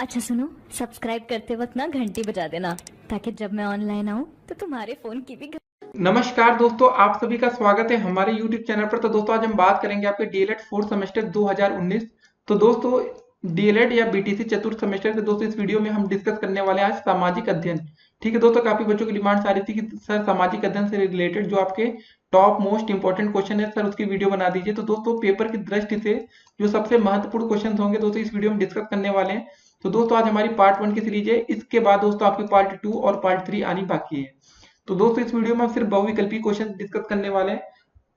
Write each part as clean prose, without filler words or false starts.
अच्छा सुनो, सब्सक्राइब करते वक्त ना घंटी बजा देना ताकि जब मैं ऑनलाइन आऊँ तो तुम्हारे फोन की भी नमस्कार दोस्तों, आप सभी का स्वागत है हमारे YouTube चैनल पर। तो दोस्तों आज हम बात करेंगे आपके डीएलएड फोर्थ सेमेस्टर 2019। तो दोस्तों डीएलएड या बीटीसी चतुर्थ सेमेस्टर के दोस्तों इस वीडियो में हम डिस्कस करने वाले हैं आज सामाजिक अध्ययन। ठीक है दोस्तों, काफी बच्चों की डिमांड्स आ रही थी कि सर सामाजिक अध्ययन से रिलेटेड जो आपके टॉप मोस्ट इंपॉर्टेंट क्वेश्चन है सर उसकी वीडियो बना दीजिए। तो दोस्तों पेपर की दृष्टि से जो सबसे महत्वपूर्ण क्वेश्चन होंगे दोस्तों इस वीडियो में डिस्कस करने वाले हैं। तो दोस्तों आज हमारी पार्ट 1 की सीरीज है, इसके बाद दोस्तों आपकी पार्ट 2 और पार्ट 3 आनी बाकी है। तो दोस्तों इस वीडियो में हम सिर्फ बहुविकल्पी क्वेश्चन डिस्कस करने वाले हैं।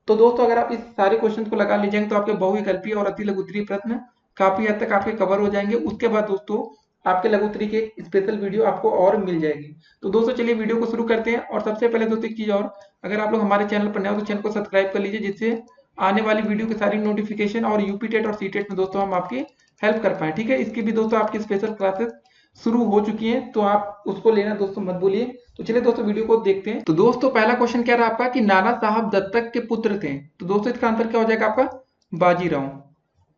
तो दोस्तों अगर आप इस सारे क्वेश्चन को लगा लीजिएंगे तो आपके बहुविकल्पी और अति लघु उत्तरीय प्रश्न काफी हद तक आपके कवर हो जाएंगे। उसके बाद दोस्तों आपके लघु उत्तरीय की स्पेशल वीडियो आपको और मिल जाएगी। तो दोस्तों चलिए वीडियो को शुरू करते हैं। और सबसे पहले दोस्तों एक चीज और, अगर आप लोग हमारे चैनल पर नए हो तो चैनल को सब्सक्राइब कर लीजिए, जिससे आने वाली वीडियो की सारी नोटिफिकेशन और यूपी टेट और सी टेट में दोस्तों हम आपकी हेल्प कर पाए। ठीक है, इसकी भी दोस्तों आपकी स्पेशल क्लासेस शुरू हो चुकी हैं, तो आप उसको लेना दोस्तों मत भूलिए। तो चलिए दोस्तों वीडियो को देखते हैं। तो दोस्तों पहला क्वेश्चन क्या रहा आपका कि नाना साहब दत्तक के पुत्र थे। तो दोस्तों इसका आंसर क्या हो जाएगा आपका? बाजीराव।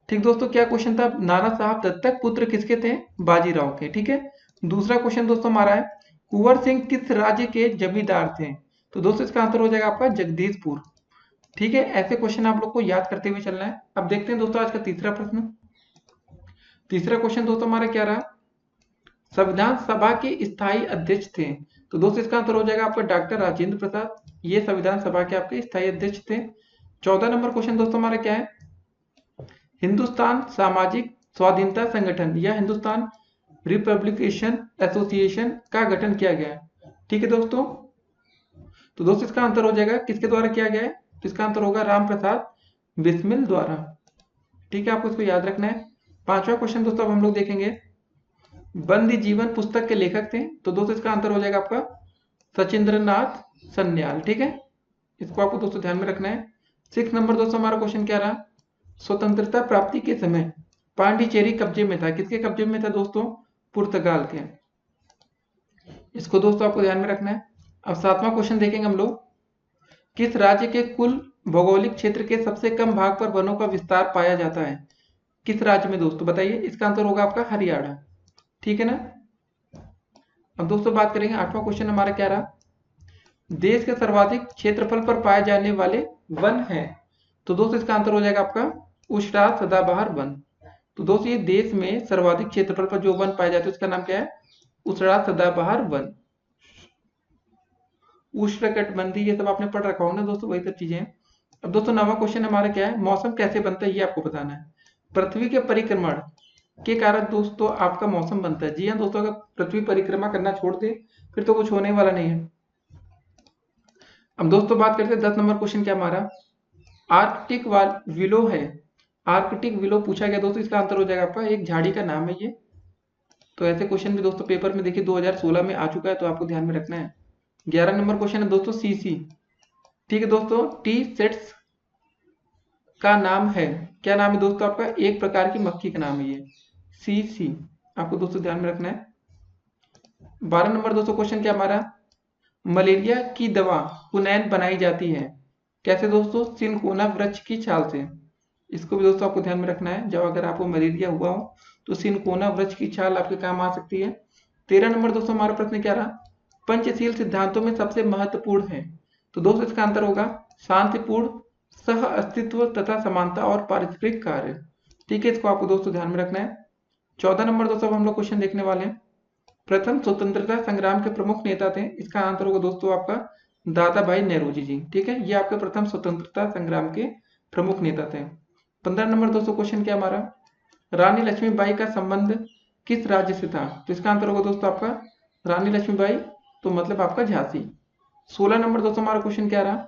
ठीक दोस्तों, क्या क्वेश्चन था? नाना साहब दत्तक पुत्र किसके थे? बाजीराव के। ठीक है, दूसरा क्वेश्चन दोस्तों हमारा है कुंवर सिंह किस राज्य के जमींदार थे? तो दोस्तों इसका आंसर हो जाएगा आपका जगदीशपुर। ठीक है, ऐसे क्वेश्चन आप लोग को याद करते हुए चलना है। अब देखते हैं दोस्तों आज का तीसरा प्रश्न। तीसरा क्वेश्चन दोस्तों हमारा क्या रहा? संविधान सभा के स्थायी अध्यक्ष थे। तो दोस्तों इसका आंसर हो जाएगा आपका डॉक्टर राजेंद्र प्रसाद। ये संविधान सभा के आपके स्थायी अध्यक्ष थे। 14 नंबर क्वेश्चन दोस्तों हमारा क्या है? हिंदुस्तान सामाजिक स्वाधीनता संगठन या हिंदुस्तान रिपब्लिकेशन एसोसिएशन का गठन किया गया है। ठीक है दोस्तों, तो दोस्तों इसका आंसर हो जाएगा किसके द्वारा किया गया है? तो इसका आंसर होगा राम प्रसाद बिस्मिल द्वारा। ठीक है, आपको इसको याद रखना है। पांचवा क्वेश्चन दोस्तों अब हम लोग देखेंगे, बंदी जीवन पुस्तक के लेखक थे। तो दोस्तों इसका आंसर हो जाएगा आपका सचिंद्रनाथ सन्याल। ठीक है, इसको आपको दोस्तों ध्यान में रखना है। 6 नंबर दोस्तों हमारा क्वेश्चन क्या रहा? स्वतंत्रता प्राप्ति के समय पांडिचेरी कब्जे में था। किसके कब्जे में था दोस्तों? पुर्तगाल के। इसको दोस्तों आपको ध्यान में रखना है। अब 7वां क्वेश्चन देखेंगे हम लोग, किस राज्य के कुल भौगोलिक क्षेत्र के सबसे कम भाग पर वनों का विस्तार पाया जाता है? किस राज्य में दोस्तों बताइए? इसका आंसर होगा आपका हरियाणा। ठीक है ना। अब दोस्तों बात करेंगे 8वां क्वेश्चन हमारा क्या रहा? देश के सर्वाधिक क्षेत्रफल पर पाए जाने वाले वन है। तो दोस्तों इसका आंसर हो जाएगा आपका उष्णराज सदाबहार वन। तो दोस्तों ये देश में सर्वाधिक क्षेत्रफल पर जो वन पाए जाते हैं उसका नाम क्या है? उष्णराज सदाबहार वन। उष्णकटिबंधीय ये सब आपने पढ़ रखा होगा ना दोस्तों, वही सब चीजें हैं। अब दोस्तों 9वां क्वेश्चन हमारा क्या है? मौसम कैसे बनता है ये आपको बताना है। पृथ्वी के परिक्रमण के कारण दोस्तों आपका मौसम बनता है। जी हाँ दोस्तों, अगर पृथ्वी परिक्रमा करना छोड़ दे फिर तो कुछ होने वाला नहीं है। अब दोस्तों बात करते हैं 10 नंबर क्वेश्चन क्या हमारा? आर्कटिक विलो है। आर्कटिक विलो पूछा गया दोस्तों, इसका आंसर हो जाएगा आपका एक झाड़ी का नाम है ये। तो ऐसे क्वेश्चन भी दोस्तों पेपर में देखिए 2016 में आ चुका है, तो आपको ध्यान में रखना है। 11 नंबर क्वेश्चन है दोस्तों सीसी। ठीक है दोस्तों, टी सेट्स का नाम है, क्या नाम है दोस्तों आपका? एक प्रकार की मक्खी का नाम है ये, सीसी। आपको दोस्तों ध्यान में रखना है। 12 नंबर दोस्तों क्वेश्चन क्या हमारा? मलेरिया की दवा पुनैन बनाई जाती है कैसे दोस्तों? सिनकोना वृक्ष की छाल से। इसको भी दोस्तों आपको ध्यान में रखना है, जब अगर आपको मलेरिया हुआ हो तो सिनकोना वृक्ष की छाल आपके काम आ सकती है। 13 नंबर दोस्तों हमारा प्रश्न क्या रहा? पंचशील सिद्धांतों में सबसे महत्वपूर्ण है। तो दोस्तों इसका आंसर होगा शांतिपूर्ण सह अस्तित्व तथा समानता और पारस्परिक कार्य। ठीक है, इसको आपको दोस्तों ध्यान में रखना है। 14 नंबर दोस्तों हम लोग क्वेश्चन देखने वाले हैं, प्रथम स्वतंत्रता संग्राम के प्रमुख नेता थे। इसका आंसर होगा दोस्तों आपका दादा भाई नेहरूजी जी। ठीक है, ये आपके प्रथम स्वतंत्रता संग्राम के प्रमुख नेता थे। 15 नंबर दोस्तों क्वेश्चन क्या हमारा? रानी लक्ष्मीबाई का संबंध किस राज्य से था? तो इसका आंसर होगा दोस्तों आपका रानी लक्ष्मीबाई, तो मतलब आपका झांसी। 16 नंबर दोस्तों हमारा क्वेश्चन क्या रहा?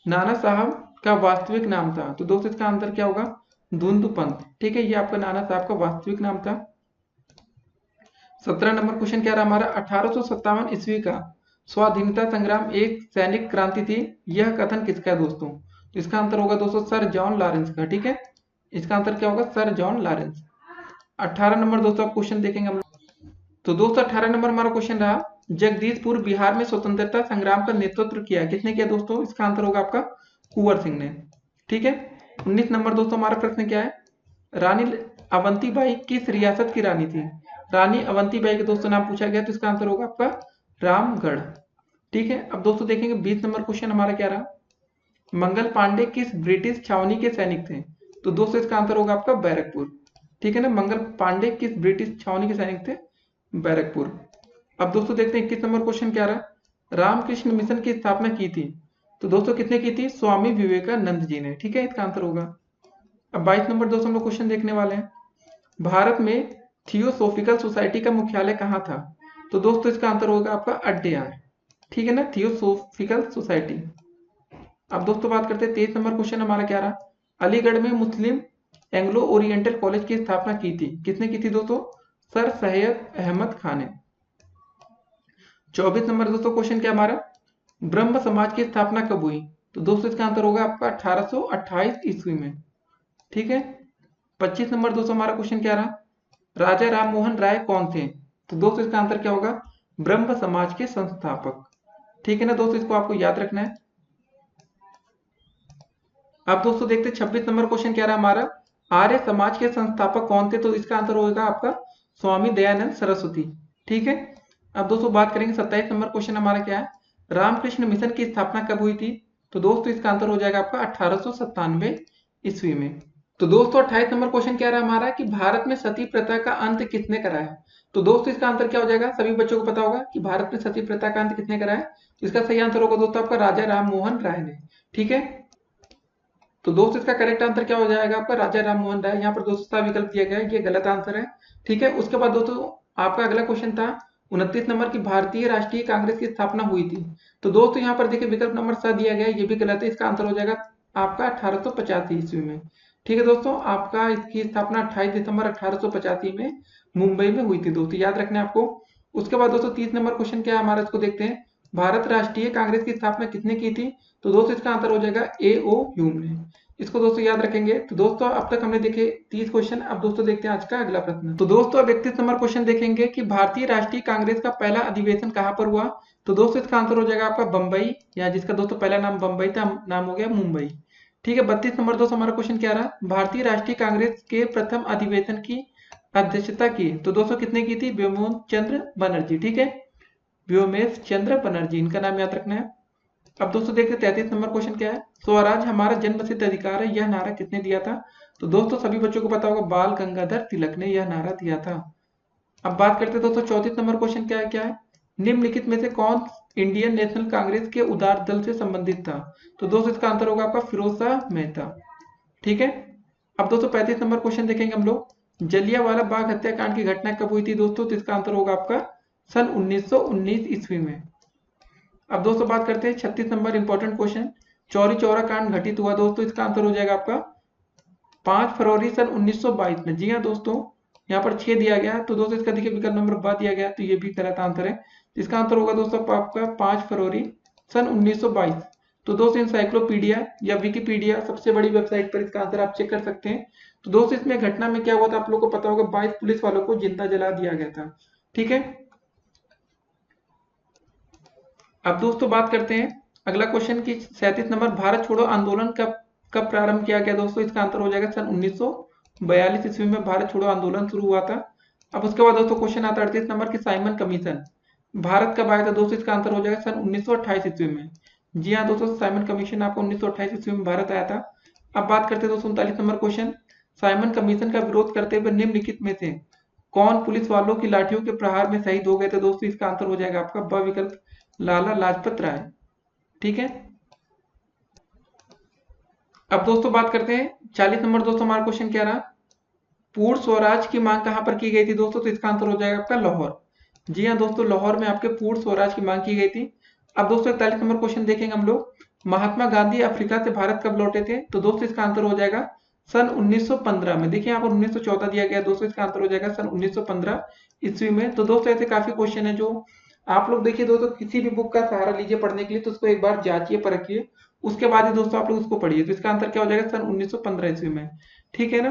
नाना साहब का वास्तविक नाम था। तो दोस्तों इसका आंसर क्या होगा? धुंधुपंत। ठीक है, ये आपका नाना साहब का वास्तविक नाम था। 17 नंबर क्वेश्चन क्या रहा हमारा? 1857 ईस्वी का स्वाधीनता संग्राम एक सैनिक क्रांति थी, यह कथन किसका है दोस्तों? तो इसका आंसर होगा दोस्तों सर जॉन लॉरेंस का। ठीक है, इसका आंसर क्या होगा? Sir John Lawrence. 18 नंबर दोस्तों आप क्वेश्चन देखेंगे हम लोग। तो दोस्तों 18 नंबर हमारा क्वेश्चन रहा, जगदीशपुर बिहार में स्वतंत्रता संग्राम का नेतृत्व किया किसने किया दोस्तों? इसका आंसर होगा आपका कुंवर सिंह ने। ठीक है, 19 नंबर दोस्तों हमारा प्रश्न क्या है? रानी अवंतीबाई किस रियासत की रानी थी? रानी अवंतीबाई के दोस्तों नाम पूछा गया, तो इसका आंसर होगा आपका रामगढ़। ठीक है, अब दोस्तों देखेंगे 20 नंबर क्वेश्चन हमारा क्या रहा। मंगल पांडे किस ब्रिटिश छावनी के सैनिक थे? तो दोस्तों इसका आंसर होगा आपका बैरकपुर। ठीक है ना, मंगल पांडे किस ब्रिटिश छावनी के सैनिक थे? बैरकपुर। अब दोस्तों देखते हैं 21 नंबर क्वेश्चन क्या रहा। रामकृष्ण मिशन की स्थापना की थी? तो दोस्तों किसने की थी? स्वामी विवेकानंद जी ने। ठीक है, इसका आंसर होगा। अब 22 नंबर दोस्तों हम लोग क्वेश्चन देखने वाले हैं। भारत में थियोसोफिकल सोसाइटी का मुख्यालय कहाँ था? तो दोस्तों इसका आंसर होगा आपका अड्यार। ठीक है ना, थियोसोफिकल सोसाइटी। अब दोस्तों बात करते हैं 23 नंबर क्वेश्चन हमारा क्या रहा। अलीगढ़ में मुस्लिम एंग्लो ओरिएंटल कॉलेज की स्थापना की थी? किसने की थी दोस्तों? सर सैयद अहमद खान ने। 24 नंबर दोस्तों क्वेश्चन क्या हमारा, ब्रह्म समाज की स्थापना कब हुई? तो दोस्तों इसका आंसर होगा आपका 1828 ईस्वी में। ठीक है, 25 नंबर दोस्तों हमारा क्वेश्चन क्या रहा, राजा राम मोहन राय कौन थे? तो दोस्तों इसका आंसर क्या होगा, ब्रह्म समाज के संस्थापक। ठीक है ना दोस्तों, इसको आपको याद रखना है। अब दोस्तों देखते हैं 26 नंबर क्वेश्चन क्या रहा हमारा, आर्य समाज के संस्थापक कौन थे? तो इसका आंसर होगा आपका स्वामी दयानंद सरस्वती। ठीक है, अब दोस्तों बात करेंगे 27 नंबर क्वेश्चन हमारा क्या है, रामकृष्ण मिशन की स्थापना कब हुई थी? तो दोस्तों इसका आंसर हो जाएगा आपका 1897 ईस्वी में। तो दोस्तों 28 नंबर क्वेश्चन क्या रहा हमारा कि भारत में सती प्रथा का अंत किसने कराया? तो दोस्तों इसका आंसर क्या हो जाएगा, सभी बच्चों को पता होगा कि भारत में सती प्रथा का अंत किसने कराया। तो इसका सही आंसर होगा दोस्तों आपका राजा राम मोहन राय ने। ठीक है, तो दोस्तों इसका करेक्ट आंसर क्या हो जाएगा आपका राजा राम मोहन राय। यहाँ पर दोस्तों विकल्प दिया गया है, ये गलत आंसर है। ठीक है, उसके बाद दोस्तों आपका अगला क्वेश्चन था 29 नंबर की भारतीय राष्ट्रीय कांग्रेस की स्थापना हुई थी? तो दोस्तों यहाँ पर देखिए विकल्प नंबर 7 दिया गया है, ये भी गलत है। इसका आंसर हो जाएगा आपका 1885 ईस्वी में। ठीक है दोस्तों, आपका इसकी स्थापना 28 दिसंबर 1885 में मुंबई में हुई थी दोस्तों, याद रखना है आपको। उसके बाद दोस्तों 30 नंबर क्वेश्चन क्या है हमारा, इसको देखते हैं, भारत राष्ट्रीय कांग्रेस की स्थापना किसने की थी? तो दोस्तों इसका आंसर हो जाएगा A.O. ह्यूम ने। इसको दोस्तों याद रखेंगे। तो दोस्तों अब तक हमने देखे 30 क्वेश्चन। अब दोस्तों देखते हैं आज का अगला प्रश्न। तो दोस्तों अब 31 नंबर क्वेश्चन देखेंगे कि भारतीय राष्ट्रीय कांग्रेस का पहला अधिवेशन कहाँ पर हुआ? तो दोस्तों इसका आंसर हो जाएगा आपका बंबई, या जिसका दोस्तों पहला नाम बंबई था, नाम हो गया मुंबई। ठीक है, 32 नंबर दोस्तों हमारा क्वेश्चन क्या रहा, भारतीय राष्ट्रीय कांग्रेस के प्रथम अधिवेशन की अध्यक्षता की? तो दोस्तों कितने की थी? व्योमेश चंद्र बनर्जी। ठीक है, व्योमेश चंद्र बनर्जी, इनका नाम याद रखना है। अब दोस्तों देखते 33 नंबर क्वेश्चन क्या है, स्वराज हमारा जन्मसिद्ध अधिकार है, यह नारा किसने दिया था? तो दोस्तों सभी बच्चों को पता होगा बाल गंगाधर तिलक ने यह नारा दिया था। अब बात करते हैं दोस्तों 34 नंबर क्वेश्चन क्या है, निम्नलिखित में से कौन इंडियन नेशनल कांग्रेस के उदार दल से संबंधित था? तो दोस्तों इसका आंसर होगा आपका फिरोज शाह मेहता। ठीक है, अब दोस्तों 35 नंबर क्वेश्चन देखेंगे हम लोग, जलियांवाला बाग हत्याकांड की घटना कब हुई थी दोस्तों? तो इसका आंसर होगा आपका सन 1919 ईस्वी में। अब दोस्तों बात करते हैं 36 number important question, Chauri Chaura कांड घटित हुआ दोस्तों, इसका आंसर हो जाएगा आपका 5 फरवरी सन 1922 में। जी हाँ दोस्तों, यहाँ पर 6 दिया गया, तो दोस्तों इसका देखिए विकल्प नंबर 12 दिया गया, तो ये भी गलत आंसर है। इसका आंसर होगा दोस्तों आपका 5 फरवरी सन 1922। तो दोस्तों इंसाइक्लोपीडिया या विकिपीडिया सबसे बड़ी वेबसाइट पर इसका आंसर आप चेक कर सकते हैं। तो दोस्तों इसमें घटना में क्या हुआ था आप लोग को पता होगा, 22 पुलिस वालों को जिंदा जला दिया गया था। ठीक है, अब दोस्तों बात करते हैं अगला क्वेश्चन की 37 नंबर, भारत छोड़ो आंदोलन कब प्रारंभ किया गया दोस्तों? इसका आंसर हो जाएगा सन 1942 ईस्वी में भारत छोड़ो आंदोलन शुरू हुआ था। अब उसके बाद दोस्तों क्वेश्चन आता है 38 नंबर की साइमन कमीशन भारत कब आया था दोस्तों? इसका आंसर हो जाएगा सन 1928 ईस्वी में। जी हाँ दोस्तों, साइमन कमीशन आपको 1928 ईस्वी में भारत आया था। अब बात करते हैं दोस्तों 39 नंबर क्वेश्चन, साइमन कमीशन का विरोध करते हुए निम्नलिखित में से कौन पुलिस वालों की लाठियों के प्रहार में शहीद हो गए थे दोस्तों? इसका आंसर हो जाएगा आपका ब विकल्प, लाला लाजपत राय। ठीक है, अब दोस्तों बात करते हैं 40 नंबर दोस्तों हमारा क्वेश्चन क्या रहा, पूर्ण स्वराज की मांग कहां पर की गई थी दोस्तों? तो इसका आंसर हो जाएगा आपका लाहौर। जी हाँ दोस्तों, लाहौर में आपके पूर्ण स्वराज की मांग की गई थी। अब दोस्तों 41 नंबर क्वेश्चन देखेंगे हम लोग, महात्मा गांधी अफ्रीका से भारत कब लौटे थे? तो दोस्तों इसका आंसर हो जाएगा सन 1915 में। देखिए यहाँ पर 1914 दिया गया दोस्तों, इसका आंसर हो जाएगा सन 1915 ईस्वी में। तो दोस्तों ऐसे काफी क्वेश्चन है जो आप लोग देखिए दोस्तों, किसी भी बुक का सहारा लीजिए पढ़ने के लिए, तो उसको एक बार जांचिए परखिए, उसके बाद ही दोस्तों आप लोग उसको पढ़िए। तो इसका आंसर क्या हो जाएगा सन 1915 ईस्वी में। ठीक है ना,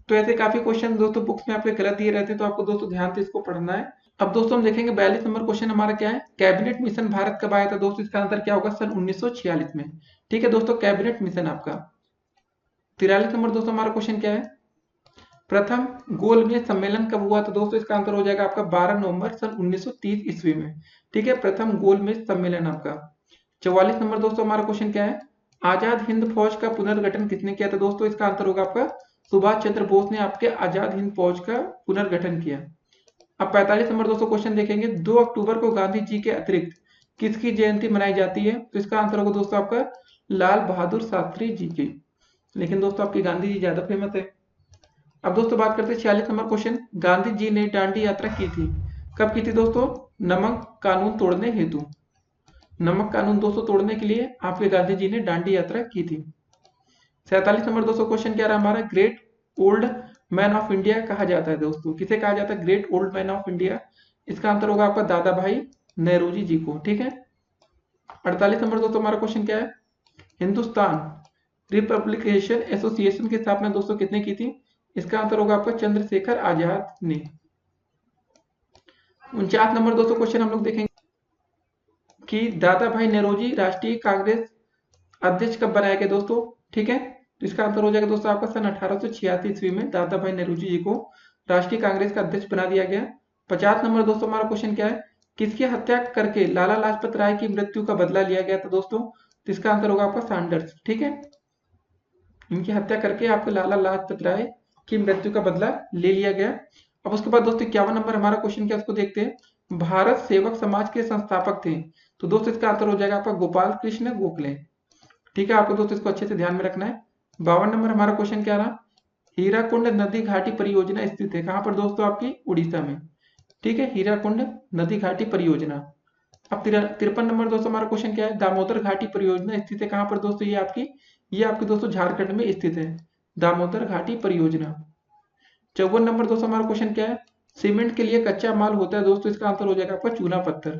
तो ऐसे काफी क्वेश्चन दोस्तों बुक्स में आपके गलत दिए रहते हैं, तो आपको दोस्तों ध्यान से इसको पढ़ना है। अब दोस्तों हम देखेंगे 42 नंबर क्वेश्चन हमारा क्या है, कैबिनेट मिशन भारत कब आया था दोस्तों? इसका आंसर क्या होगा, सन 1946 में। ठीक है दोस्तों, कैबिनेट मिशन आपका। 43 नंबर दोस्तों हमारा क्वेश्चन क्या है, प्रथम गोलमेज सम्मेलन कब हुआ? तो दोस्तों इसका आंसर हो जाएगा आपका 12 नवंबर सन 1930 ईस्वी में। ठीक है, प्रथम गोलमेज सम्मेलन आपका। 44 नंबर दोस्तों हमारा क्वेश्चन क्या है? आजाद हिंद फौज का पुनर्गठन किसने किया था? दोस्तों इसका आंसर होगा आपका सुभाष चंद्र बोस ने आपके आजाद हिंद फौज का पुनर्गठन किया। अब 45 नंबर दोस्तों क्वेश्चन देखेंगे, 2 अक्टूबर को गांधी जी के अतिरिक्त किसकी जयंती मनाई जाती है? तो इसका आंसर होगा दोस्तों आपका लाल बहादुर शास्त्री जी की। लेकिन दोस्तों आपकी गांधी जी ज्यादा फेमस है। अब दोस्तों बात करते हैं 46 नंबर क्वेश्चन, गांधी जी ने दांडी यात्रा की थी, कब की थी दोस्तों? नमक कानून तोड़ने हेतु। नमक कानून दोस्तों तोड़ने के लिए आपके गांधी जी ने दांडी यात्रा की थी। 47 नंबर दोस्तों क्वेश्चन क्या रहा हमारा, great old man of India कहा जाता है दोस्तों, किसे कहा जाता है great old man of India? इसका आंसर होगा आपका दादा भाई नेहरूजी जी को। ठीक है, 48 नंबर दोस्तों हमारा क्वेश्चन क्या है, हिंदुस्तान रिपब्लिकेशन एसोसिएशन की स्थापना दोस्तों कितने की थी? इसका आंसर होगा आपका चंद्रशेखर आजाद ने। 49 नंबर दोस्तों क्वेश्चन हम लोग देखेंगे कि दादा भाई नेहरूजी राष्ट्रीय कांग्रेस अध्यक्ष कब बनाया गया दोस्तों? ठीक है, तो इसका आंसर हो जाएगा दोस्तों आपका सन 1886 ईस्वी में दादा भाई नेहरूजी जी को राष्ट्रीय कांग्रेस का अध्यक्ष बना दिया गया। 50 नंबर दोस्तों हमारा क्वेश्चन क्या है, किसकी हत्या करके लाला लाजपत राय की मृत्यु का बदला लिया गया था दोस्तों? तो इसका आंसर होगा आपका सैंडर्स। ठीक है, इनकी हत्या करके आपको लाला लाजपत राय की मृत्यु का बदला ले लिया गया। अब उसके बाद दोस्तों 51 नंबर हमारा क्वेश्चन क्या उसको देखते हैं, भारत सेवक समाज के संस्थापक थे, तो दोस्तों इसका आंसर हो जाएगा आपका गोपाल कृष्ण गोखले। ठीक है, आपको दोस्तों इसको अच्छे से ध्यान में रखना है। 52 नंबर हमारा क्वेश्चन क्या रहा, हीराकुंड नदी घाटी परियोजना स्थित है कहां पर दोस्तों? आपकी उड़ीसा में। ठीक है, हीराकुंड नदी घाटी परियोजना। अब 53 नंबर दोस्तों हमारा क्वेश्चन क्या है, दामोदर घाटी परियोजना स्थित है कहां पर दोस्तों? ये आपके दोस्तों झारखंड में स्थित है, दामोदर घाटी परियोजना। 54 नंबर दोस्तों हमारा क्वेश्चन क्या है, सीमेंट के लिए कच्चा माल होता है दोस्तों, इसका आंसर हो जाएगा आपका चूना पत्थर।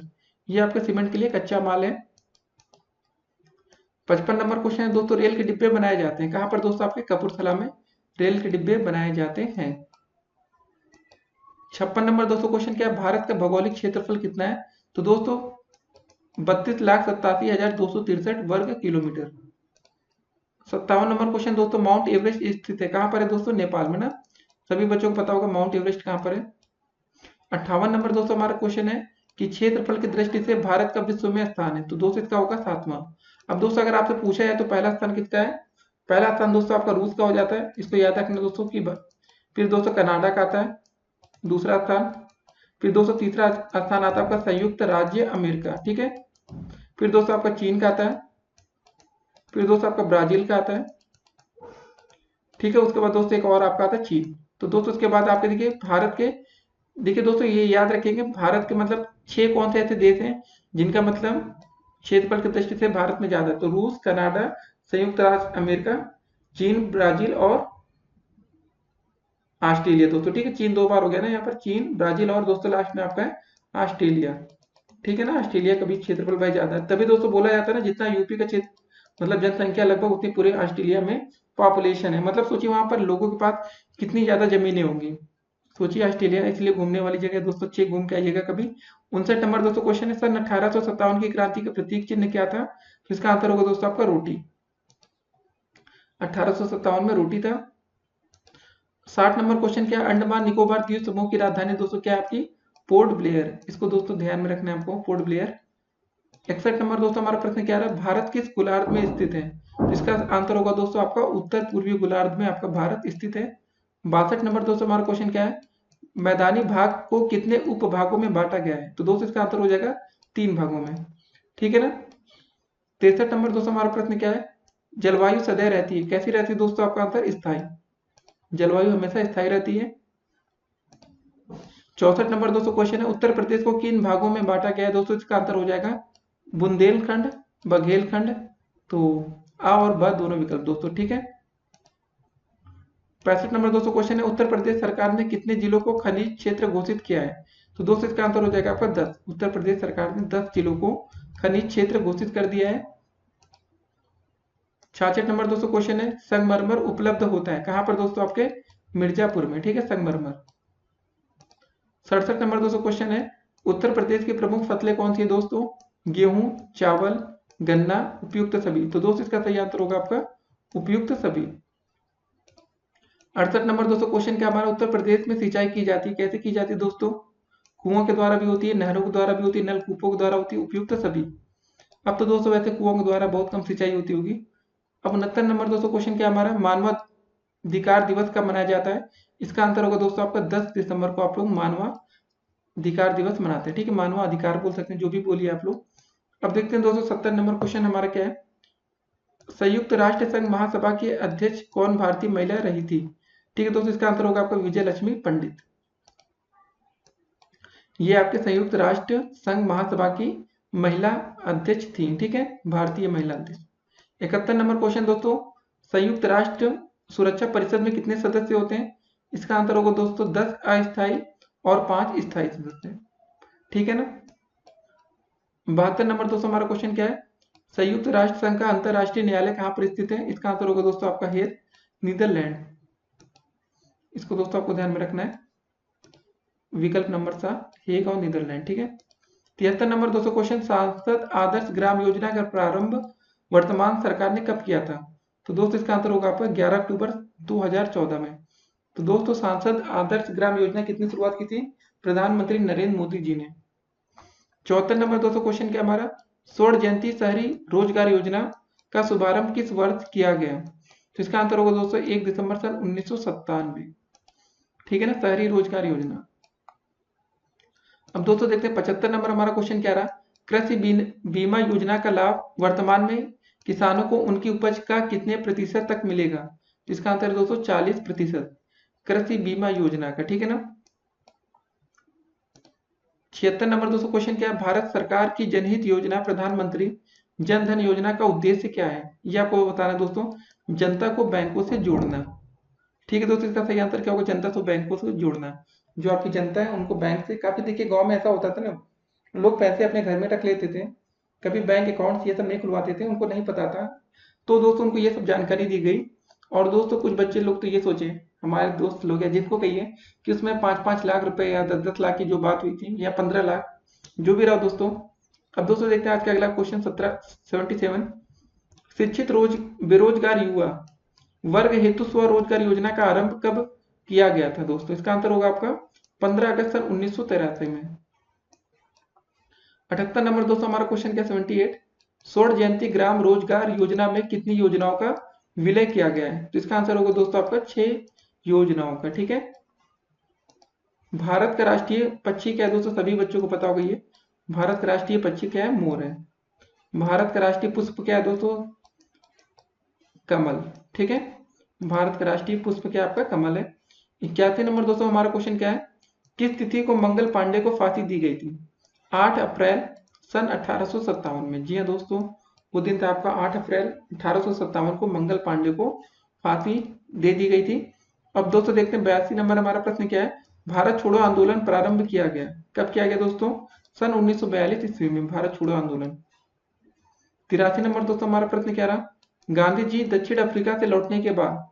ये आपका सीमेंट के लिए कच्चा माल है। 55 नंबर क्वेश्चन है दोस्तों, रेल के डिब्बे बनाए जाते हैं कहां पर दोस्तों? आपके कपूरथला में रेल के डिब्बे बनाए जाते हैं। 56 नंबर दोस्तों क्वेश्चन क्या है, भारत का भौगोलिक क्षेत्रफल कितना है? तो दोस्तों 32,87,263 वर्ग किलोमीटर। 57 नंबर क्वेश्चन दोस्तों, माउंट एवरेस्ट स्थित है कहां पर है दोस्तों? नेपाल में ना, सभी बच्चों को पता होगा माउंट एवरेस्ट कहां पर है। 58 नंबर दोस्तों हमारा क्वेश्चन है कि क्षेत्रफल की दृष्टि से भारत का विश्व में स्थान है, तो दोस्तों इसका होगा 7वां। अब दोस्तों अगर आपसे पूछा जाए तो पहला स्थान किसका है? पहला स्थान दोस्तों आपका रूस का हो जाता है, इसको याद रखना दोस्तों की। फिर दोस्तों कनाडा का आता है दूसरा स्थान। फिर दोस्तों तीसरा स्थान आता है आपका संयुक्त राज्य अमेरिका। ठीक है, फिर दोस्तों आपका चीन का आता है। फिर दोस्तों आपका ब्राजील का आता है। ठीक है, उसके बाद दोस्तों एक और आपका आता है चीन। तो दोस्तों उसके बाद आपके देखिए भारत के, देखिए दोस्तों ये याद रखेंगे भारत के मतलब 6 कौन से ऐसे देश हैं जिनका मतलब क्षेत्रफल की दृष्टि से भारत में ज्यादा है, तो रूस, कनाडा, संयुक्त राज्य अमेरिका, चीन, ब्राजील और ऑस्ट्रेलिया दोस्तों। ठीक है, चीन 2 बार हो गया ना यहाँ पर, चीन, ब्राजील और दोस्तों लास्ट में आपका है ऑस्ट्रेलिया। ठीक है ना, ऑस्ट्रेलिया का भी क्षेत्रफल भाई ज्यादा है, तभी दोस्तों बोला जाता है ना जितना यूपी का क्षेत्र मतलब जनसंख्या लगभग उतनी पूरे ऑस्ट्रेलिया में पॉपुलेशन है। मतलब सोचिए वहां पर लोगों के पास कितनी ज्यादा जमीनें होंगी। सोचिए ऑस्ट्रेलिया इसलिए घूमने वाली जगह दोस्तों, अच्छे घूम के आइएगा कभी। 59 नंबर दोस्तों क्वेश्चन है, सन 1857 की क्रांति का प्रतीक चिन्ह क्या था? तो इसका आंसर होगा दोस्तों आपका रोटी। 1857 में रोटी था। 60 नंबर क्वेश्चन क्या है, अंडमान निकोबार द्वीप समूह की राजधानी दोस्तों क्या है आपकी? Port Blair. इसको दोस्तों ध्यान में रखना है आपको, पोर्ट ब्लेयर। 61 नंबर दोस्तों हमारा प्रश्न क्या रहा, भारत किस गोलार्ध में स्थित है? तो इसका आंसर होगा दोस्तों आपका उत्तर पूर्वी गोलार्ध में आपका भारत स्थित है। 62 नंबर दोस्तों हमारा क्वेश्चन क्या है, मैदानी भाग को कितने उपभागों में बांटा गया है? तो दोस्तों इसका आंसर हो जाएगा 3 भागों में। ठीक है ना। 63 नंबर दोस्तों हमारा प्रश्न क्या है, जलवायु सदैव रहती है, कैसी रहती है दोस्तों? आपका आंसर स्थायी, जलवायु हमेशा स्थायी रहती है। 64 नंबर दोस्तों क्वेश्चन है, उत्तर प्रदेश को किन भागों में बांटा गया है? दोस्तों इसका आंसर हो जाएगा बुंदेलखंड, बघेलखंड। तो आ और ब दोनों विकल्प दोस्तों। ठीक है। 65 नंबर दोस्तों क्वेश्चन है, उत्तर प्रदेश सरकार ने कितने जिलों को खनिज क्षेत्र घोषित किया है? तो दोस्तों इसका आंसर हो जाएगा आपका 10। उत्तर प्रदेश सरकार ने 10 जिलों को खनिज क्षेत्र घोषित कर दिया है। 66 नंबर दोस्तों क्वेश्चन है, संगमरमर उपलब्ध होता है कहां पर दोस्तों? आपके मिर्जापुर में। ठीक है, संगमरमर। 67 नंबर दोस्तों क्वेश्चन है, उत्तर प्रदेश की प्रमुख फसलें कौन सी है दोस्तों? गेहूं, चावल, गन्ना, उपयुक्त सभी। तो दोस्तों इसका सही आंसर होगा आपका उपयुक्त सभी। 68 नंबर दोस्तों क्वेश्चन क्या हमारा, उत्तर प्रदेश में सिंचाई की जाती है, कैसे की जाती है दोस्तों? कुओं के द्वारा भी होती है, नहरों के द्वारा भी होती है, नलकूपों के द्वारा होती है, उपयुक्त सभी। अब तो दोस्तों वैसे कुओं के द्वारा बहुत कम सिंचाई होती होगी। अब 69 नंबर दोस्तों क्वेश्चन क्या हमारा, मानवाधिकार दिवस कब मनाया जाता है? इसका आंसर होगा दोस्तों आपका 10 दिसंबर को आप लोग मानवाधिकार दिवस मनाते हैं। ठीक है, मानवाधिकार बोल सकते हैं, जो भी बोलिए आप लोग। अब देखते हैं दोस्तों 70 नंबर क्वेश्चन हमारा क्या है, संयुक्त राष्ट्र संघ महासभा की अध्यक्ष कौन भारतीय महिला रही थी? ठीक है दोस्तों, इसका आंसर होगा आपका विजय लक्ष्मी पंडित। ये आपके संयुक्त राष्ट्र संघ महासभा की महिला अध्यक्ष थी। ठीक है, भारतीय महिला अध्यक्ष। 71 नंबर क्वेश्चन दोस्तों, संयुक्त राष्ट्र सुरक्षा परिषद में कितने सदस्य होते हैं? इसका आंसर होगा दोस्तों 10 अस्थायी और 5 स्थायी सदस्य। ठीक है ना। 72 नंबर दोस्तों हमारा क्वेश्चन क्या है, संयुक्त राष्ट्र संघ का अंतरराष्ट्रीय न्यायालय कहाँ पर स्थित है? इसका आंसर होगा दोस्तों आपका हेग, नीदरलैंड। इसको दोस्तों आपको ध्यान में रखना है, विकल्प नंबर सा हेग और नीदरलैंड। ठीक है। 73 नंबर दोस्तों क्वेश्चन, सांसद आदर्श ग्राम योजना का प्रारंभ वर्तमान सरकार ने कब किया था? तो दोस्तों इसका आंसर होगा आपका 11 अक्टूबर 2014 में। तो दोस्तों सांसद आदर्श ग्राम योजना कितनी शुरुआत की थी? प्रधानमंत्री नरेंद्र मोदी जी ने। 74 नंबर दोस्तों क्वेश्चन क्या हमारा, स्वर्ण जयंती शहरी रोजगार योजना का शुभारंभ किस वर्ष किया गया? तो इसका आंसर होगा दोस्तों 1 दिसंबर सन 1997। ठीक है ना, शहरी रोजगार योजना। अब दोस्तों देखते हैं 75 नंबर हमारा क्वेश्चन क्या रहा, कृषि बीमा योजना का लाभ वर्तमान में किसानों को उनकी उपज का कितने प्रतिशत तक मिलेगा? तो इसका आंसर है दोस्तों 40% कृषि बीमा योजना का। ठीक है ना। 76 नंबर दोस्तों क्वेश्चन क्या है, भारत सरकार की जनहित योजना प्रधानमंत्री जन धन योजना का उद्देश्य क्या है? ये आपको बताना है दोस्तों, जनता को बैंकों से जोड़ना। ठीक है दोस्तों, इसका सही आंसर क्या होगा, जनता को बैंकों से जोड़ना। जो आपकी जनता है उनको बैंक से, काफी देखिए गांव में ऐसा होता था ना, लोग पैसे अपने घर में रख लेते थे, कभी बैंक अकाउंट ये सब नहीं खुलवाते थे, उनको नहीं पता था। तो दोस्तों उनको ये सब जानकारी दी गई। और दोस्तों कुछ बच्चे लोग तो ये सोचे, हमारे दोस्त लोग या जिनको कहिए कि उसमें 5-5 लाख रुपए या 10-10 लाख की जो बात हुई थी, या 15 लाख, जो भी रहा दोस्तों। अब दोस्तों देखते हैं आज का अगला क्वेश्चन 77। शिक्षित बेरोजगार युवा वर्ग हेतु स्वरोजगार योजना का आरंभ कब किया गया था? दोस्तों इसका आंसर होगा आपका 15 अगस्त सन 1983 में। 78 नंबर दोस्तों हमारा क्वेश्चन क्या 78, स्वर्ण जयंती ग्राम रोजगार योजना में कितनी योजनाओं का विलय किया गया है? तो इसका आंसर होगा दोस्तों आपका 6 योजनाओं का। ठीक है। भारत का राष्ट्रीय पक्षी क्या है दोस्तों, सभी बच्चों को पता होगा ये, भारत का राष्ट्रीय पक्षी क्या है, मोर है। भारत का राष्ट्रीय पुष्प क्या है दोस्तों, कमल। ठीक है, भारत का राष्ट्रीय पुष्प क्या आपका कमल है। 81 नंबर दोस्तों हमारा क्वेश्चन क्या है, किस तिथि को मंगल पांडे को फांसी दी गई थी? 8 अप्रैल सन 1857 में। जी हाँ दोस्तों, वो दिन था आपका 8 अप्रैल 1857 को मंगल पांडे को फांसी दे दी गई थी। अब दोस्तों देखते हैं 82 नंबर हमारा प्रश्न क्या है, भारत छोड़ो आंदोलन प्रारंभ किया गया, कब किया गया दोस्तों? सन 1942 ईस्वी में भारत छोड़ो आंदोलन। 83 नंबर दोस्तों हमारा प्रश्न क्या रहा, गांधी जी दक्षिण अफ्रीका से लौटने के बाद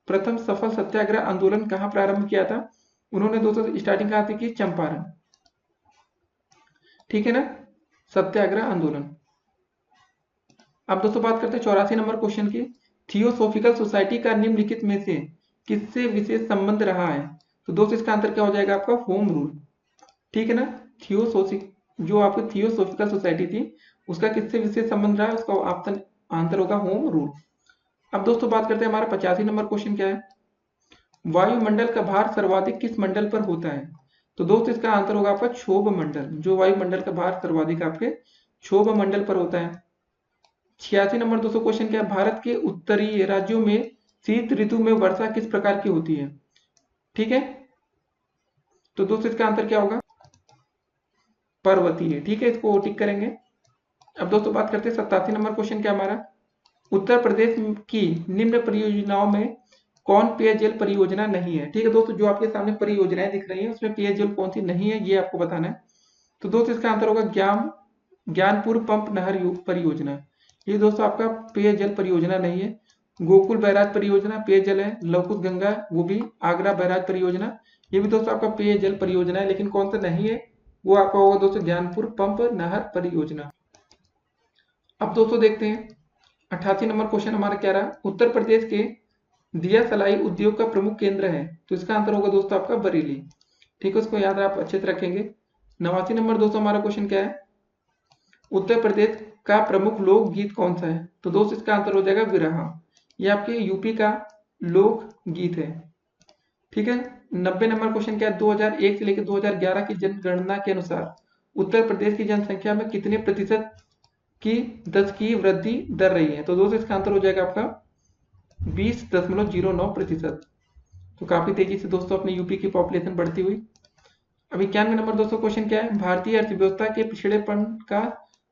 प्रथम सफल सत्याग्रह आंदोलन कहां प्रारंभ किया था? उन्होंने दोस्तों स्टार्टिंग कहां से की, चंपारण। ठीक है ना, सत्याग्रह आंदोलन। अब दोस्तों बात करते हैं 84 नंबर क्वेश्चन की, थियोसोफिकल सोसाइटी का निम्नलिखित में से किससे विशेष संबंध रहा है? तो दोस्तों इसका आंसर क्या हो जाएगा आपका, होम रूल। ठीक है ना, जो आपकी थियोसोफिकल सोसाइटी थी उसका किससे विशेष संबंध रहा है, उसका ऑप्शन आंसर होगा होम रूल। अब दोस्तों बात करते हैं हमारा 85 नंबर क्वेश्चन क्या है, वायुमंडल का भार सर्वाधिक किस मंडल पर होता है? तो दोस्तों इसका आंसर होगा आपका क्षोभ मंडल, जो वायुमंडल का भार सर्वाधिक आपके क्षोभ मंडल पर होता है। 86 नंबर दोस्तों क्वेश्चन क्या है, भारत के उत्तरी राज्यों में शीत ऋतु में वर्षा किस प्रकार की होती है? ठीक है, तो दोस्तों इसका आंसर क्या होगा, पर्वतीय। ठीक है, इसको टिक करेंगे। अब दोस्तों बात करते हैं 87 नंबर क्वेश्चन क्या हमारा, उत्तर प्रदेश की निम्न परियोजनाओं में कौन पेयजल परियोजना नहीं है? ठीक है दोस्तों, जो आपके सामने परियोजनाएं दिख रही हैं उसमें पेयजल कौन सी नहीं है, ये आपको बताना है। तो दोस्तों इसका आंसर होगा ज्ञानपुर पंप नहर परियोजना। ये दोस्तों आपका पेयजल परियोजना नहीं है। गोकुल बैराज परियोजना पेयजल है, लवकुश गंगा वो भी, आगरा बैराज परियोजना ये भी दोस्तों आपका पेयजल परियोजना है, लेकिन कौन सा नहीं है वो आपका होगा दोस्तों ज्ञानपुर पंप नहर परियोजना। अब दोस्तों देखते हैं 88 नंबर क्वेश्चन हमारा क्या रहा, उत्तर प्रदेश के दिया सलाई उद्योग का प्रमुख केंद्र है? तो इसका आंसर होगा दोस्तों आपका बरेली। ठीक है, उसको याद आप अच्छे से रखेंगे। 89 नंबर दोस्तों हमारा क्वेश्चन क्या है? उत्तर प्रदेश का प्रमुख लोक गीत कौन सा है? तो दोस्त इसका आंसर हो जाएगा विरहा। ये आपके यूपी का लोक गीत है। ठीक है, 90 नंबर क्वेश्चन क्या है? 2001 से लेकर 2011 की जनगणना के अनुसार उत्तर प्रदेश की जनसंख्या में कितने प्रतिशत की दशकीय वृद्धि दर रही है? तो दोस्त इसका आंसर हो जाएगा आपका 20.09%। तो काफी तेजी से दोस्तों अपने यूपी की पॉपुलेशन बढ़ती हुई। अब 91 नंबर दोस्तों क्वेश्चन क्या है? भारतीय अर्थव्यवस्था के पिछड़ेपन का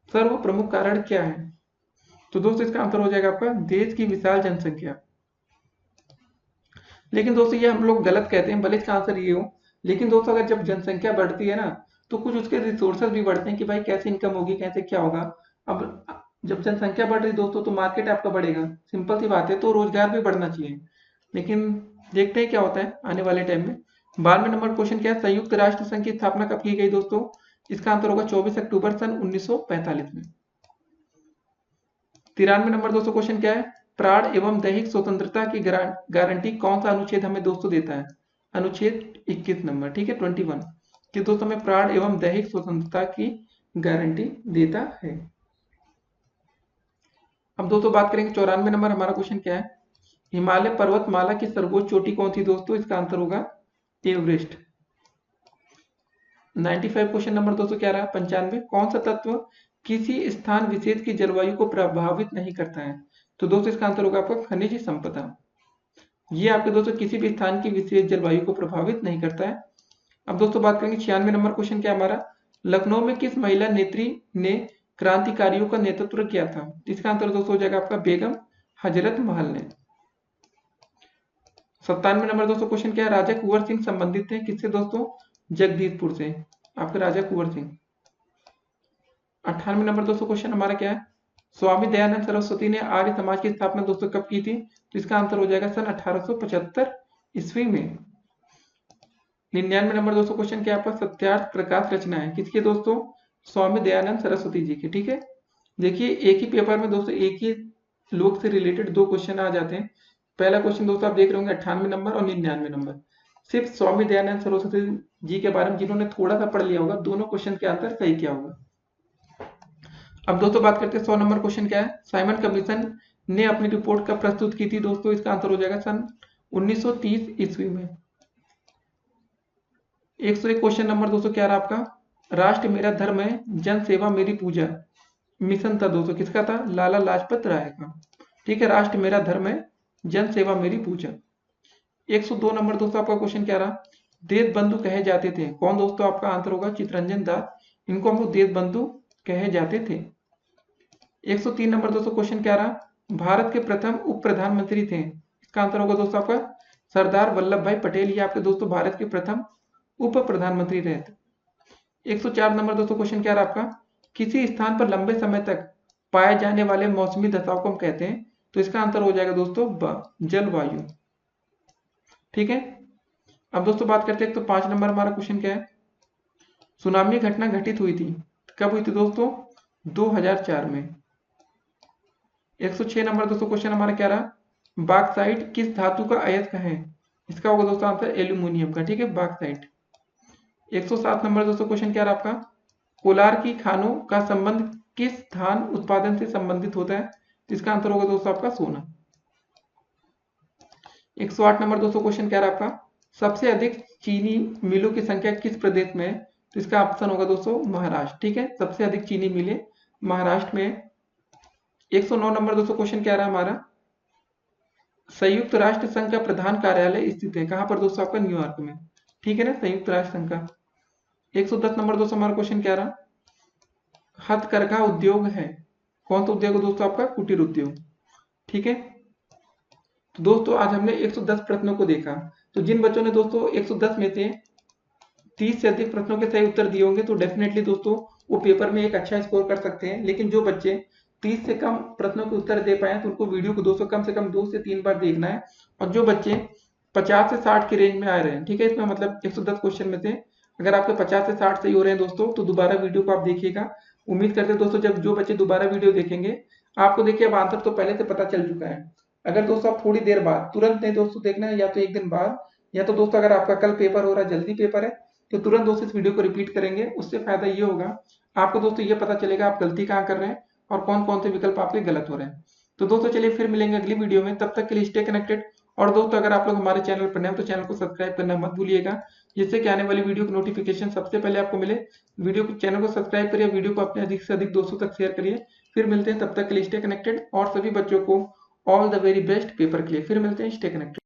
सर्व प्रमुख कारण क्या है? तो दोस्तों इसका आंसर हो जाएगा आपका देश की विशाल जनसंख्या। लेकिन दोस्तों ये हम लोग गलत कहते हैं, भले इसका आंसर ये हो, लेकिन दोस्तों अगर जब जनसंख्या बढ़ती है ना तो कुछ उसके रिसोर्सेज भी बढ़ते हैं कि भाई कैसे इनकम होगी, कैसे क्या होगा। अब जब जनसंख्या बढ़ रही दोस्तों तो मार्केट आपका बढ़ेगा, सिंपल सी बात है, तो रोजगार भी बढ़ना चाहिए। लेकिन देखते हैं क्या होता है आने वाले टाइम में। 12वें नंबर क्वेश्चन क्या है? संयुक्त राष्ट्र संघ की स्थापना कब की गई दोस्तों? इसका आंसर होगा 24 अक्टूबर सन 1945 में। 93 नंबर दोस्तों क्वेश्चन क्या है? प्राण एवं दैहिक स्वतंत्रता की गारंटी कौन सा अनुच्छेद हमें दोस्तों देता है? अनुच्छेद 21 नंबर। ठीक है, 21 कि दोस्तों हमें प्राण एवं दैहिक स्वतंत्रता की गारंटी देता है। अब दोस्तों बात करेंगे 94 नंबर हमारा क्वेश्चन क्या है? हिमालय पर्वतमाला की सर्वोच्च चोटी कौन थी दोस्तों? इसका आंसर होगा एवरेस्ट। 95 क्वेश्चन नंबर दोस्तों क्या रहा? 95 कौन सा तत्व किसी स्थान विशेष की जलवायु को प्रभावित नहीं करता है? तो दोस्तों इसका आंसर होगा आपका खनिज संपदा। ये आपके दोस्तों किसी भी स्थान की विशेष जलवायु को प्रभावित नहीं करता है। अब दोस्तों बात करेंगे 96 नंबर क्वेश्चन क्या हमारा? लखनऊ में किस महिला नेत्री ने क्रांतिकारियों का नेतृत्व किया था? इसका आंसर दोस्तों हो जाएगा आपका बेगम हजरत महल ने। 97 नंबर दोस्तों क्वेश्चन क्या है? राजा कुंवर सिंह संबंधित थे किससे दोस्तों? जगदीशपुर से, आपके राजा कुंवर सिंह। 98 नंबर दोस्तों क्वेश्चन हमारा क्या है? स्वामी दयानंद सरस्वती ने आर्य समाज की स्थापना दोस्तों कब की थी? तो इसका आंसर हो जाएगा सन 1875 ईस्वी में। 99 नंबर दोस्तों क्वेश्चन क्या है आपका? सत्यार्थ प्रकाश रचना है किसके दोस्तों? स्वामी दयानंद सरस्वती जी की। ठीक है, देखिए एक ही पेपर में दोस्तों एक ही लोग से रिलेटेड दो क्वेश्चन आ जाते हैं। पहला क्वेश्चन दोस्तों आप देख रहे होंगे 98 नंबर और 99 नंबर, सिर्फ स्वामी दयानंद सरस्वती जी के बारे में जिन्होंने थोड़ा सा पढ़ लिया होगा दोनों क्वेश्चन के आंसर सही क्या होगा। अब दोस्तों बात करते हैं 100 नंबर क्वेश्चन क्या है? साइमन कमीशन ने अपनी रिपोर्ट कब प्रस्तुत की थी दोस्तों? इसका आंसर हो जाएगा सन 1930 ईस्वी में। 101 क्वेश्चन नंबर दोस्तों क्या रहा आपका? राष्ट्र मेरा धर्म है, जन सेवा मेरी पूजा मिशन था दोस्तों, किसका था? लाला लाजपत राय का। ठीक है, राष्ट्र मेरा धर्म है, जन सेवा मेरी पूजा। 102 नंबर दोस्तों आपका क्वेश्चन क्या रहा? देश बंधु कहे जाते थे कौन दोस्तों? आपका आंसर होगा चित्तरंजन दास, इनको हम लोग देश बंधु कहे जाते थे। 103 नंबर दोस्तों क्वेश्चन क्या रहा? भारत के प्रथम उप प्रधानमंत्री थे, इसका आंसर होगा दोस्तों आपका सरदार वल्लभ भाई पटेल। ये आपके दोस्तों भारत के प्रथम उप प्रधानमंत्री रहे थे। 104 नंबर दोस्तों क्वेश्चन क्या रहा आपका? किसी स्थान पर लंबे समय तक पाए जाने वाले मौसमी दशाओं को हम कहते हैं, तो इसका आंसर हो जाएगा दोस्तों जलवायु। ठीक है, अब दोस्तों बात करते हैं तो 5 नंबर हमारा क्वेश्चन क्या है? सुनामी घटना घटित हुई थी, कब हुई थी दोस्तों? 2004 में। 106 नंबर दोस्तों क्वेश्चन हमारा क्या रहा? बॉक्साइट किस धातु का अयस्क है? इसका होगा दोस्तों आंसर एल्यूमिनियम का। ठीक है, बॉक्साइट। 107 नंबर दोस्तों क्वेश्चन क्या रहा आपका? कोलार की खानों का संबंध किस धान उत्पादन से संबंधित होता है? इसका आंसर होगा दोस्तों आपका सोना। 108 नंबर दोस्तों क्वेश्चन क्या रहा आपका? सबसे अधिक चीनी मिलों की संख्या किस प्रदेश में है? तो इसका ऑप्शन होगा दोस्तों महाराष्ट्र। ठीक है, सबसे अधिक चीनी मिलें महाराष्ट्र में। 109 नंबर दोस्तों क्वेश्चन क्या रहा हमारा? संयुक्त राष्ट्र संघ का प्रधान कार्यालय स्थित है कहां पर दोस्तों? आपका न्यूयॉर्क में। ठीक है ना, संयुक्त राष्ट्र संघ का। 110 नंबर दोस्तों हमारा क्वेश्चन क्या रहा? हथकरघा उद्योग है कौन सा उद्योग दोस्तों? आपका कुटीर उद्योग। ठीक है, तो दोस्तों आज हमने 110 प्रश्नों को देखा। तो जिन बच्चों ने दोस्तों 110 में से 30 से अधिक प्रश्नों के सही उत्तर दिए होंगे तो डेफिनेटली दोस्तों वो पेपर में एक अच्छा स्कोर कर सकते हैं। लेकिन जो बच्चे 30 से कम प्रश्नों के उत्तर दे पाए तो उनको वीडियो को दोस्तों कम से कम 2 से 3 बार देखना है। और जो बच्चे 50 से 60 के रेंज में आ रहे हैं, ठीक है, इसमें मतलब 110 क्वेश्चन में से अगर आपके 50 से 60 सही हो रहे हैं दोस्तों तो दोबारा वीडियो को आप देखिएगा। उम्मीद करते हैं दोस्तों जब जो बच्चे दोबारा वीडियो देखेंगे, आपको देखिए अब आंसर तो पहले से पता चल चुका है। अगर दोस्तों आप थोड़ी देर बाद, तुरंत नहीं दोस्तों देखना है, या तो एक दिन बाद, या तो दोस्तों अगर आपका कल पेपर हो रहा है, जल्दी पेपर है, तो तुरंत दोस्तों इस वीडियो को रिपीट करेंगे। उससे फायदा ये होगा, आपको दोस्तों ये पता चलेगा आप गलती कहाँ कर रहे हैं और कौन कौन से विकल्प आपके गलत हो रहे हैं। तो दोस्तों चलिए फिर मिलेंगे अगली वीडियो में, तब तक के लिए स्टे कनेक्टेड। और दोस्तों अगर आप लोग हमारे चैनल पर नए हो तो चैनल को सब्सक्राइब करना मत भूलिएगा, जिससे कि आने वाली वीडियो की नोटिफिकेशन सबसे पहले आपको मिले। वीडियो को, चैनल को सब्सक्राइब करिए, वीडियो को अपने अधिक से अधिक दोस्तों तक शेयर करिए। फिर मिलते हैं, तब तक के लिए स्टे कनेक्टेड, और सभी बच्चों को all the very best paper के लिए। फिर मिलते हैं, स्टे कनेक्टेड।